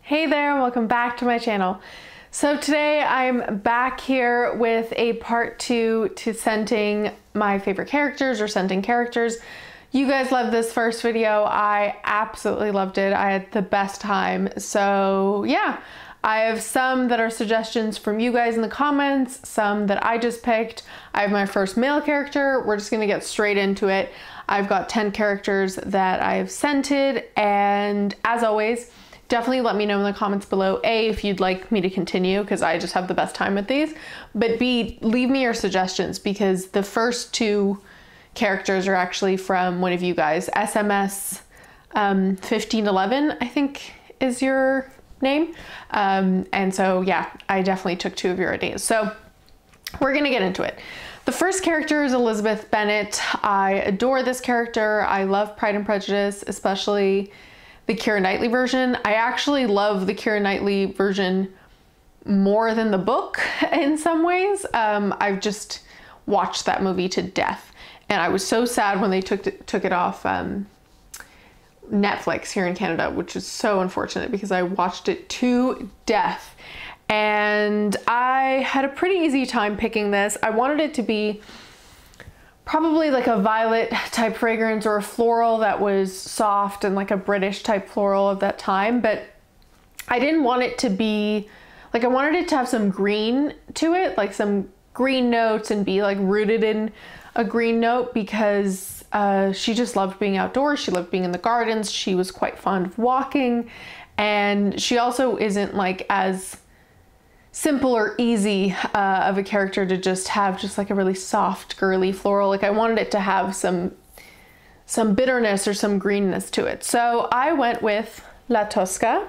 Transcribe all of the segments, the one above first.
Hey there, welcome back to my channel. So today I'm back here with a part 2 to scenting my favorite characters or scenting characters. You guys loved this first video. I absolutely loved it. I had the best time. So yeah, I have some that are suggestions from you guys in the comments, some that I just picked. I have my first male character. We're just gonna get straight into it. I've got 10 characters that I've scented, and as always, definitely let me know in the comments below, A, if you'd like me to continue, because I just have the best time with these, but B, leave me your suggestions, because the first 2 characters are actually from one of you guys. SMS 1511, I think is your name. And so yeah, I definitely took 2 of your ideas. So we're gonna get into it. The first character is Elizabeth Bennett. I adore this character. I love Pride and Prejudice, especially the Keira Knightley version. I actually love the Keira Knightley version more than the book in some ways. I've just watched that movie to death, and I was so sad when they took it off Netflix here in Canada, which is so unfortunate because I watched it to death. And I had a pretty easy time picking this. I wanted it to be probably like a violet type fragrance or a floral that was soft and like a British type floral of that time, but I didn't want it to be like, I wanted it to have some green to it, like some green notes, and be like rooted in a green note, because she just loved being outdoors. She loved being in the gardens. She was quite fond of walking, and she also isn't like as simple or easy of a character to just have just like a really soft, girly floral. Like I wanted it to have some bitterness or some greenness to it. So I went with La Tosca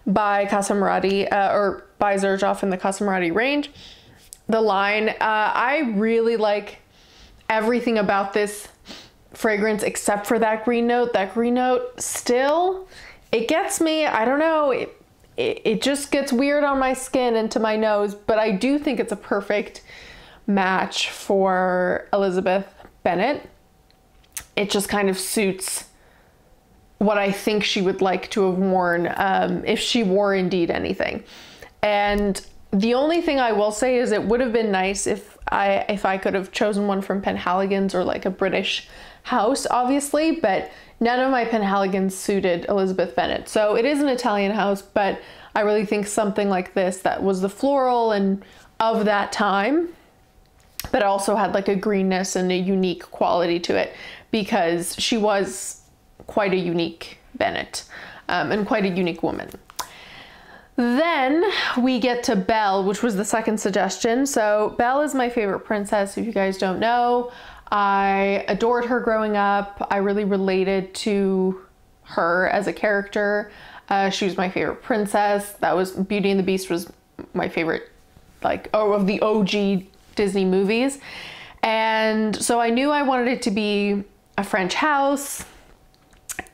by Casa Moratti, or by Xerjoff in the Casa Moratti range. The line, I really like everything about this fragrance except for that green note. That green note still, it gets me. I don't know. It just gets weird on my skin and to my nose, but I do think it's a perfect match for Elizabeth Bennett. It just kind of suits what I think she would like to have worn, if she wore indeed anything. And the only thing I will say is it would have been nice if I could have chosen one from Penhaligon's or like a British house, obviously, but none of my Penhaligons suited Elizabeth Bennett. So it is an Italian house, but I really think something like this that was the floral and of that time, but also had like a greenness and a unique quality to it, because she was quite a unique Bennett, and quite a unique woman. Then we get to Belle, which was the second suggestion. So Belle is my favorite princess, if you guys don't know. I adored her growing up. I really related to her as a character. She was my favorite princess. That was Beauty and the Beast was my favorite, like, of the OG Disney movies. And so I knew I wanted it to be a French house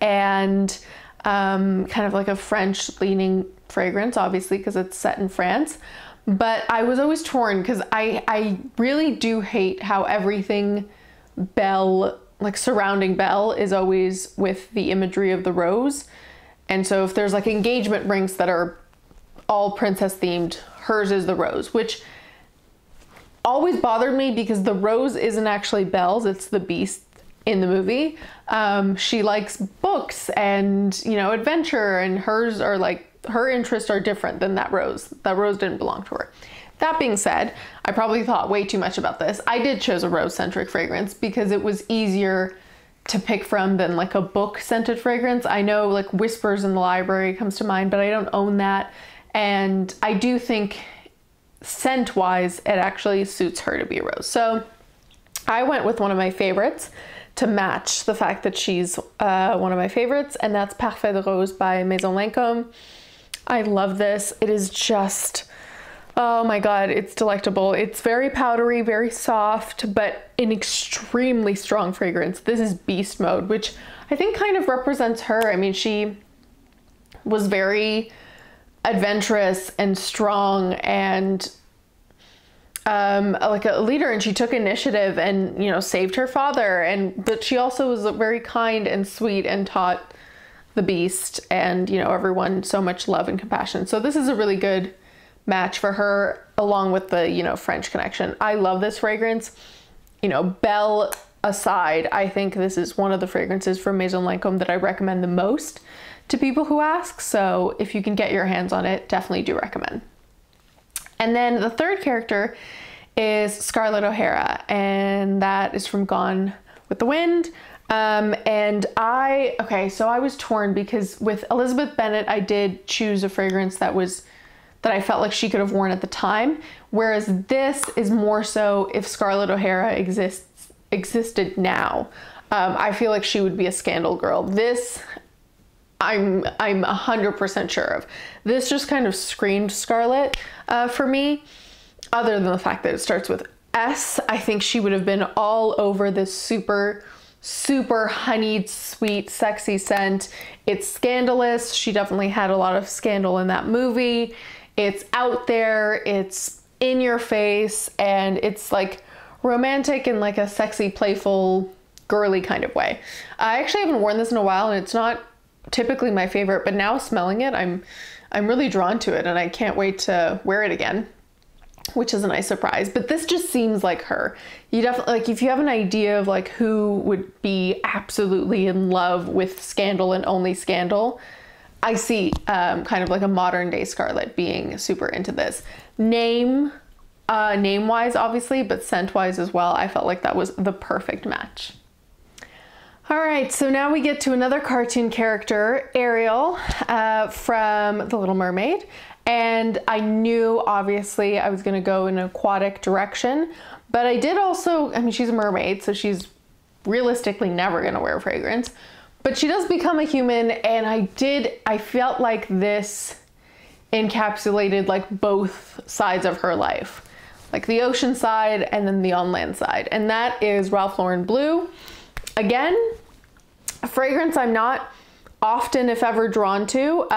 and kind of like a French leaning fragrance, obviously, because it's set in France. But I was always torn because I really do hate how everything Belle, like surrounding Belle, is always with the imagery of the rose. And so if there's like engagement rings that are all princess themed, hers is the rose, which always bothered me because the rose isn't actually Belle's, it's the Beast in the movie. She likes books and, you know, adventure, and hers are like, her interests are different than that rose. That rose didn't belong to her. That being said, I probably thought way too much about this. I did choose a rose-centric fragrance because it was easier to pick from than like a book-scented fragrance. I know like Whispers in the Library comes to mind, but I don't own that. And I do think scent-wise, it actually suits her to be a rose. So I went with one of my favorites to match the fact that she's one of my favorites, and that's Parfait de Rose by Maison Lancôme. I love this. It is just, oh my God, it's delectable. It's very powdery, very soft, but an extremely strong fragrance. This is beast mode, which I think kind of represents her. I mean, she was very adventurous and strong and like a leader, and she took initiative and, you know, saved her father. But she also was very kind and sweet and taught the Beast and, you know, everyone so much love and compassion. So this is a really good match for her, along with the, you know, French connection. I love this fragrance. You know, Belle aside, I think this is one of the fragrances from Maison Lancôme that I recommend the most to people who ask. So if you can get your hands on it, definitely do recommend. And then the third character is Scarlett O'Hara, and that is from Gone with the Wind. So I was torn because with Elizabeth Bennett, I did choose a fragrance that I felt like she could have worn at the time. Whereas this is more so if Scarlett O'Hara existed now. I feel like she would be a scandal girl. This, I'm 100% sure of. This just kind of screamed Scarlett for me, other than the fact that it starts with S. I think she would have been all over this super honeyed, sweet, sexy scent. It's scandalous. She definitely had a lot of scandal in that movie. It's out there, it's in your face, and it's like romantic in like a sexy, playful, girly kind of way. I actually haven't worn this in a while, and it's not typically my favorite, but now smelling it, I'm really drawn to it, and I can't wait to wear it again, which is a nice surprise. But this just seems like her. You definitely, like, if you have an idea of like who would be absolutely in love with scandal and only scandal, I see kind of like a modern day Scarlett being super into this. Name-wise, obviously, but scent-wise as well, I felt like that was the perfect match. All right, so now we get to another cartoon character, Ariel, from The Little Mermaid. And I knew, obviously, I was gonna go in an aquatic direction, but I did also, I mean, she's a mermaid, so she's realistically never gonna wear fragrance. But she does become a human, and I felt like this encapsulated like both sides of her life, like the ocean side and then the on land side. And that is Ralph Lauren Blue. Again, a fragrance I'm not often, if ever, drawn to.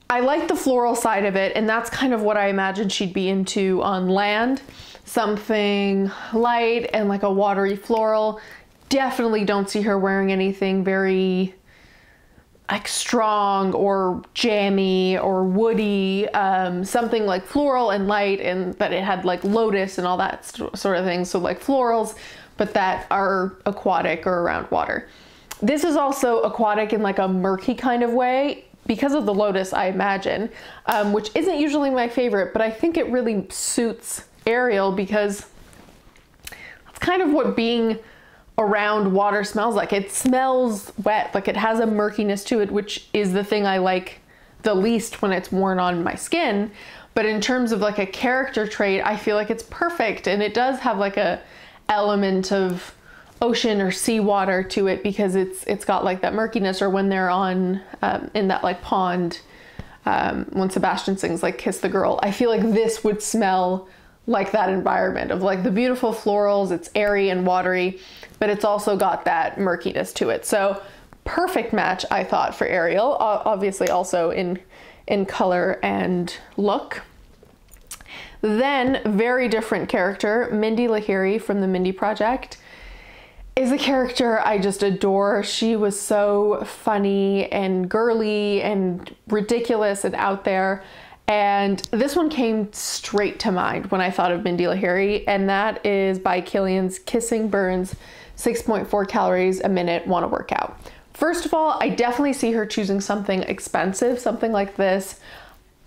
I like the floral side of it, and that's kind of what I imagined she'd be into on land. Something light and like a watery floral. Definitely don't see her wearing anything very like strong or jammy or woody, something like floral and light, and that it had like lotus and all that sort of thing. So like florals, but that are aquatic or around water. This is also aquatic in like a murky kind of way because of the lotus, I imagine, which isn't usually my favorite, but I think it really suits Ariel because that's kind of what being around water smells like. It smells wet, like it has a murkiness to it, which is the thing I like the least when it's worn on my skin. But in terms of like a character trait, I feel like it's perfect, and it does have like a element of ocean or seawater to it because it's got like that murkiness, or when they're on in that like pond, when Sebastian sings like Kiss the Girl, I feel like this would smell like that environment of like the beautiful florals. It's airy and watery, but it's also got that murkiness to it. So perfect match, I thought, for Ariel, obviously also in color and look. Then, very different character, Mindy Lahiri from the Mindy Project is a character I just adore. She was so funny and girly and ridiculous and out there. And this one came straight to mind when I thought of Mindy Lahiri, and that is by Kilian's Kissing Burns 6.4 calories a minute, wanna work out. First of all, I definitely see her choosing something expensive, something like this,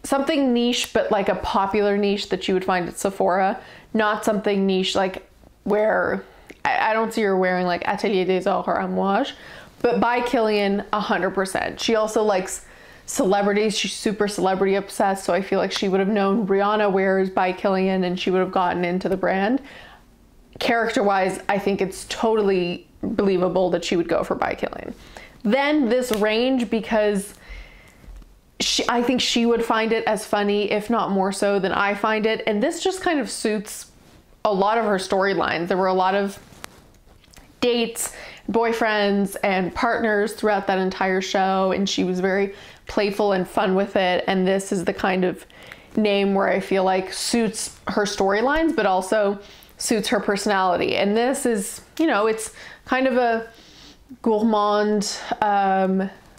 something niche, but like a popular niche that you would find at Sephora, not something niche like where I don't see her wearing like Atelier des Arts or Amouage, but by Kilian 100%. She also likes celebrities. She's super celebrity obsessed, so I feel like she would have known Rihanna wears by Kilian and she would have gotten into the brand. Character-wise, I think it's totally believable that she would go for by Kilian. Then this range, because I think she would find it as funny, if not more so than I find it, and this just kind of suits a lot of her storylines. There were a lot of dates, boyfriends, and partners throughout that entire show, and she was very playful and fun with it, and this is the kind of name where I feel like suits her storylines, but also suits her personality. And this is, you know, it's kind of a gourmand,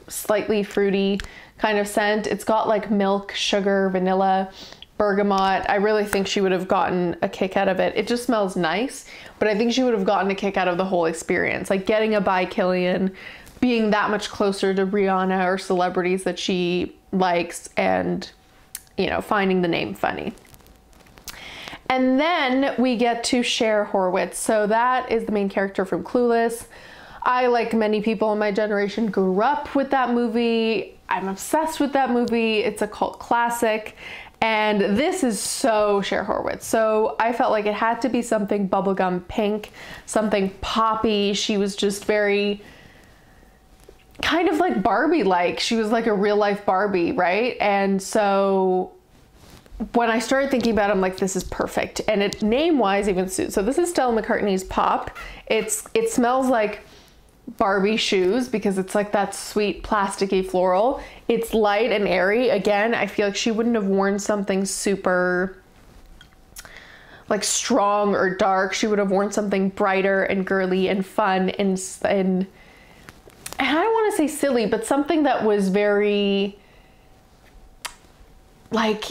slightly fruity kind of scent. It's got like milk, sugar, vanilla, bergamot. I really think she would have gotten a kick out of it. It just smells nice, but I think she would have gotten a kick out of the whole experience. Like getting a by Killian, being that much closer to Rihanna or celebrities that she likes, and, you know, finding the name funny. And then we get to Cher Horowitz. So that is the main character from Clueless. I, like many people in my generation, grew up with that movie. I'm obsessed with that movie. It's a cult classic. And this is so Cher Horowitz. So I felt like it had to be something bubblegum pink, something poppy. She was just very kind of like Barbie-like. She was like a real life Barbie, right? And so when I started thinking about it, I'm like, this is perfect. And it name-wise even suits. So this is Stella McCartney's Pop. It smells like Barbie shoes because it's like that sweet plasticky floral. It's light and airy. Again, I feel like she wouldn't have worn something super like strong or dark. She would have worn something brighter and girly and fun and I don't want to say silly, but something that was very like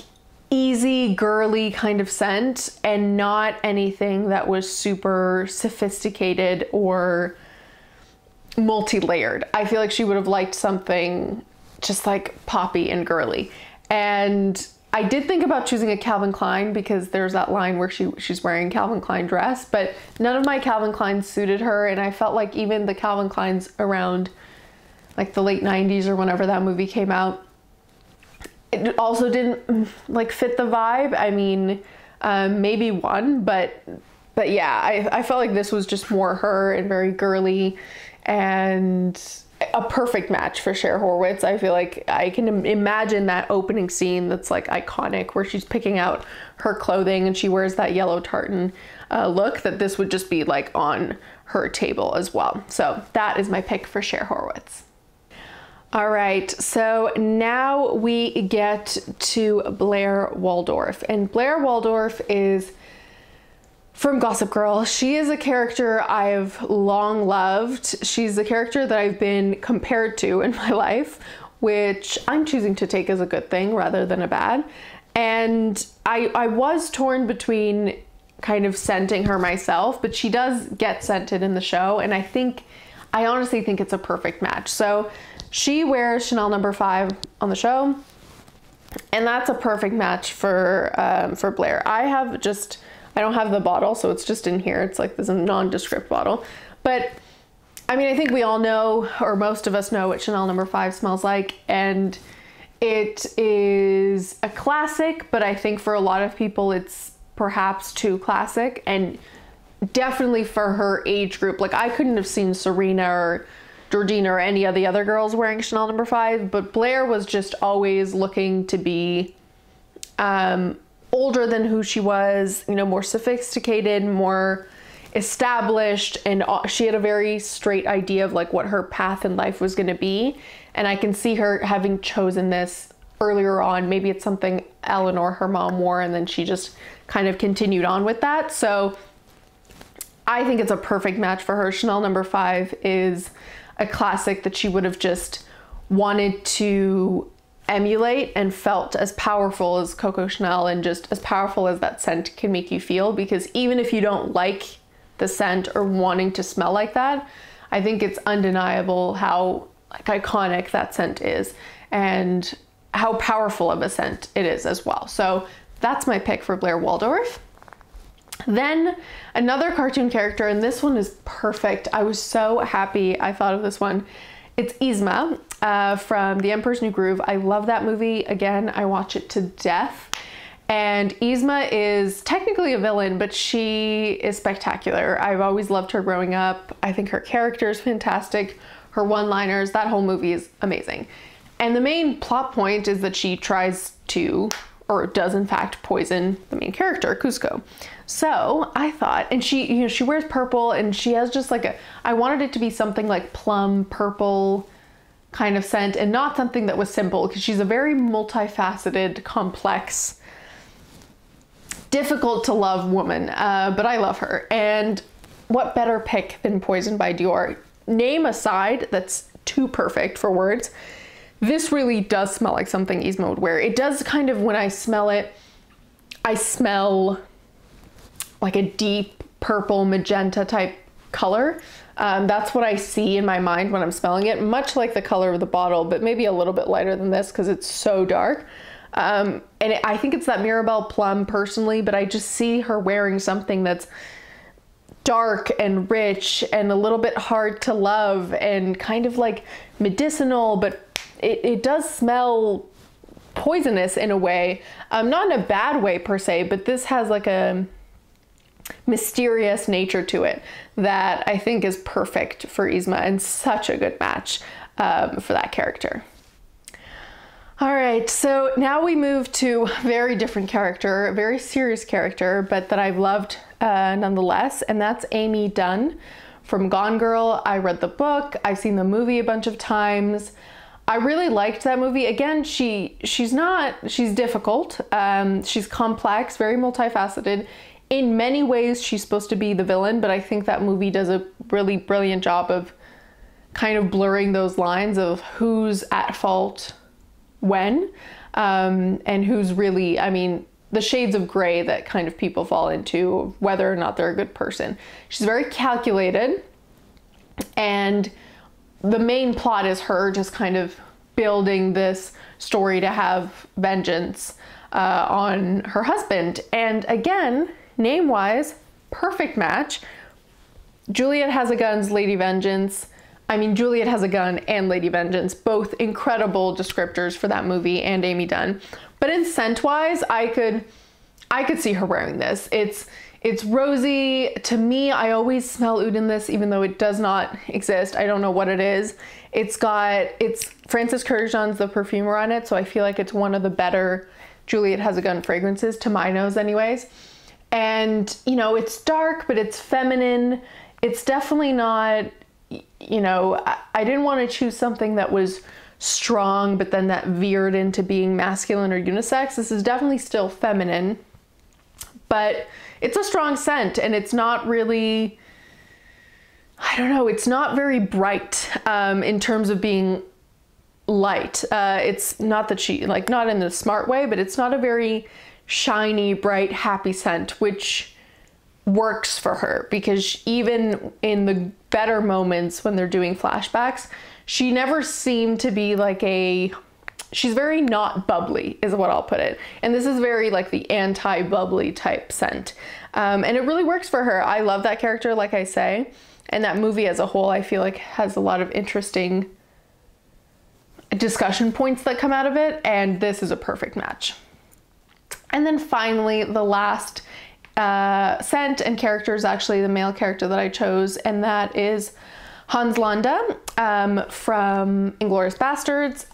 easy, girly kind of scent, and not anything that was super sophisticated or multi-layered. I feel like she would have liked something just like poppy and girly. And I did think about choosing a Calvin Klein because there's that line where she's wearing a Calvin Klein dress, but none of my Calvin Kleins suited her. And I felt like even the Calvin Kleins around like the late 90s or whenever that movie came out, it also didn't like fit the vibe. I mean, maybe one, but yeah, I felt like this was just more her and very girly and a perfect match for Cher Horowitz. I feel like I can imagine that opening scene that's like iconic where she's picking out her clothing and she wears that yellow tartan look, that this would just be like on her table as well. So that is my pick for Cher Horowitz. All right, so now we get to Blair Waldorf, and Blair Waldorf is from Gossip Girl. She is a character I've long loved. She's a character that I've been compared to in my life, which I'm choosing to take as a good thing rather than a bad. And I was torn between kind of scenting her myself, but she does get scented in the show, and I honestly think it's a perfect match. So she wears Chanel No. 5 on the show, and that's a perfect match for Blair. I don't have the bottle, so it's just in here. It's like this nondescript bottle. But I mean, I think we all know, or most of us know, what Chanel No. 5 smells like, and it is a classic, but I think for a lot of people it's perhaps too classic, and definitely for her age group. Like, I couldn't have seen Serena or Georgina or any of the other girls wearing Chanel No. 5, but Blair was just always looking to be older than who she was, you know, more sophisticated, more established, and she had a very straight idea of like what her path in life was going to be. And I can see her having chosen this earlier on. Maybe it's something Eleanor, her mom, wore, and then she just kind of continued on with that. So I think it's a perfect match for her. Chanel No. 5 is a classic that she would have just wanted to emulate and felt as powerful as Coco Chanel, and just as powerful as that scent can make you feel. Because even if you don't like the scent or wanting to smell like that, I think it's undeniable how like iconic that scent is and how powerful of a scent it is as well. So that's my pick for Blair Waldorf. Then another cartoon character, and this one is perfect. I was so happy I thought of this one. It's Yzma from The Emperor's New Groove. I love that movie. Again, I watch it to death. And Yzma is technically a villain, but she is spectacular. I've always loved her growing up. I think her character is fantastic. Her one-liners, that whole movie is amazing. And the main plot point is that she tries to, or does in fact, poison the main character, Cusco. So I thought, and she, you know, she wears purple, and she has just like I wanted it to be something like plum purple kind of scent, and not something that was simple, because she's a very multifaceted, complex, difficult to love woman, but I love her. And what better pick than Poison by Dior? name aside, that's too perfect for words, this really does smell like something Yzma would wear. It does kind of, when I smell it, I smell like a deep purple magenta type color. That's what I see in my mind when I'm smelling it, much like the color of the bottle, but maybe a little bit lighter than this because it's so dark. I think it's that Mirabelle Plum personally, but I just see her wearing something that's dark and rich and a little bit hard to love and kind of like medicinal, but it does smell poisonous in a way. Not in a bad way per se, but this has like a mysterious nature to it that I think is perfect for Yzma and such a good match for that character. All right, so now we move to a very different character, a very serious character, but that I've loved nonetheless, and that's Amy Dunn from Gone Girl. I read the book, I've seen the movie a bunch of times. I really liked that movie. Again, she's difficult, she's complex, very multifaceted. In many ways, she's supposed to be the villain, but I think that movie does a really brilliant job of kind of blurring those lines of who's at fault when, and who's really, I mean, the shades of gray that kind of people fall into, whether or not they're a good person. She's very calculated, and the main plot is her just kind of building this story to have vengeance on her husband. And again, name-wise, perfect match. Juliet Has a Gun's Lady Vengeance. I mean, Juliet Has a Gun and Lady Vengeance, both incredible descriptors for that movie and Amy Dunn. But in scent-wise, I could see her wearing this. It's rosy. To me, I always smell oud in this, even though it does not exist. I don't know what it is. It's Francis Kurkdjian's the perfumer on it, so I feel like it's one of the better Juliet Has a Gun fragrances, to my nose anyways. And, you know, it's dark, but it's feminine. It's definitely not, you know, I didn't want to choose something that was strong, but then that veered into being masculine or unisex. This is definitely still feminine, but it's a strong scent, and it's not really, I don't know, it's not very bright in terms of being light. It's not that she, like, not in the smart way, but it's not a very shiny, bright, happy scent, which works for her, because even in the better moments when they're doing flashbacks, she never seemed to be like she's very not bubbly, is what I'll put it. And this is very like the anti-bubbly type scent. And it really works for her. I love that character, like I say. And that movie as a whole, I feel like has a lot of interesting discussion points that come out of it. And this is a perfect match. And then finally, the last scent and character is actually the male character that I chose, and that is Hans Landa from Inglourious Basterds.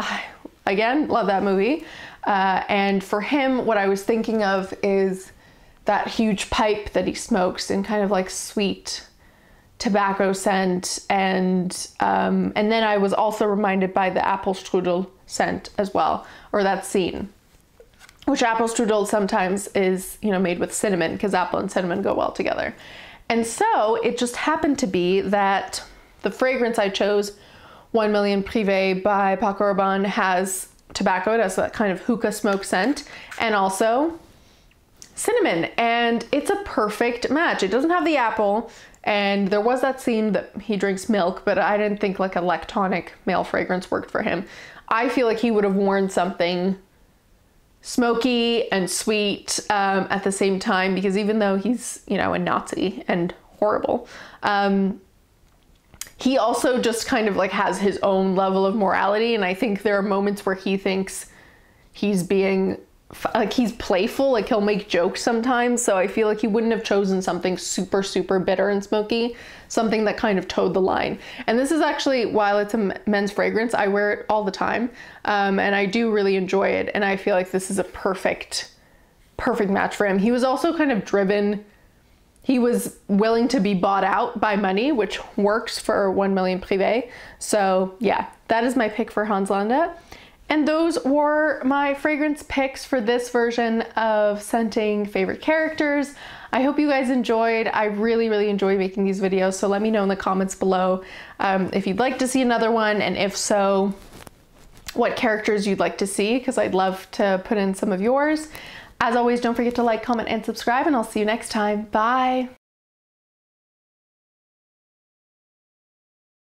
Again, love that movie. And for him, what I was thinking of is that huge pipe that he smokes in kind of like sweet tobacco scent. And then I was also reminded by the apple strudel scent as well, or that scene. Which apple strudel sometimes is, you know, made with cinnamon, because apple and cinnamon go well together. And so it just happened to be that the fragrance I chose, 1 Million Privé by Paco Rabanne, has tobacco. It has that kind of hookah smoke scent, and also cinnamon. And it's a perfect match. It doesn't have the apple, and there was that scene that he drinks milk, but I didn't think like a lactonic male fragrance worked for him. I feel like he would have worn something smoky and sweet at the same time, because even though he's, you know, a Nazi and horrible, he also just kind of like has his own level of morality. And I think there are moments where he thinks he's being like, he's playful, like he'll make jokes sometimes. So I feel like he wouldn't have chosen something super, super bitter and smoky, something that kind of towed the line. And this is actually, while it's a men's fragrance, I wear it all the time. And I do really enjoy it. And I feel like this is a perfect match for him. He was also kind of driven. He was willing to be bought out by money, which works for 1 Million Privé. So yeah, that is my pick for Hans Landa. And those were my fragrance picks for this version of scenting favorite characters. I hope you guys enjoyed. I really enjoy making these videos, so let me know in the comments below if you'd like to see another one, and if so, what characters you'd like to see, because I'd love to put in some of yours. As always, don't forget to like, comment, and subscribe, and I'll see you next time. Bye!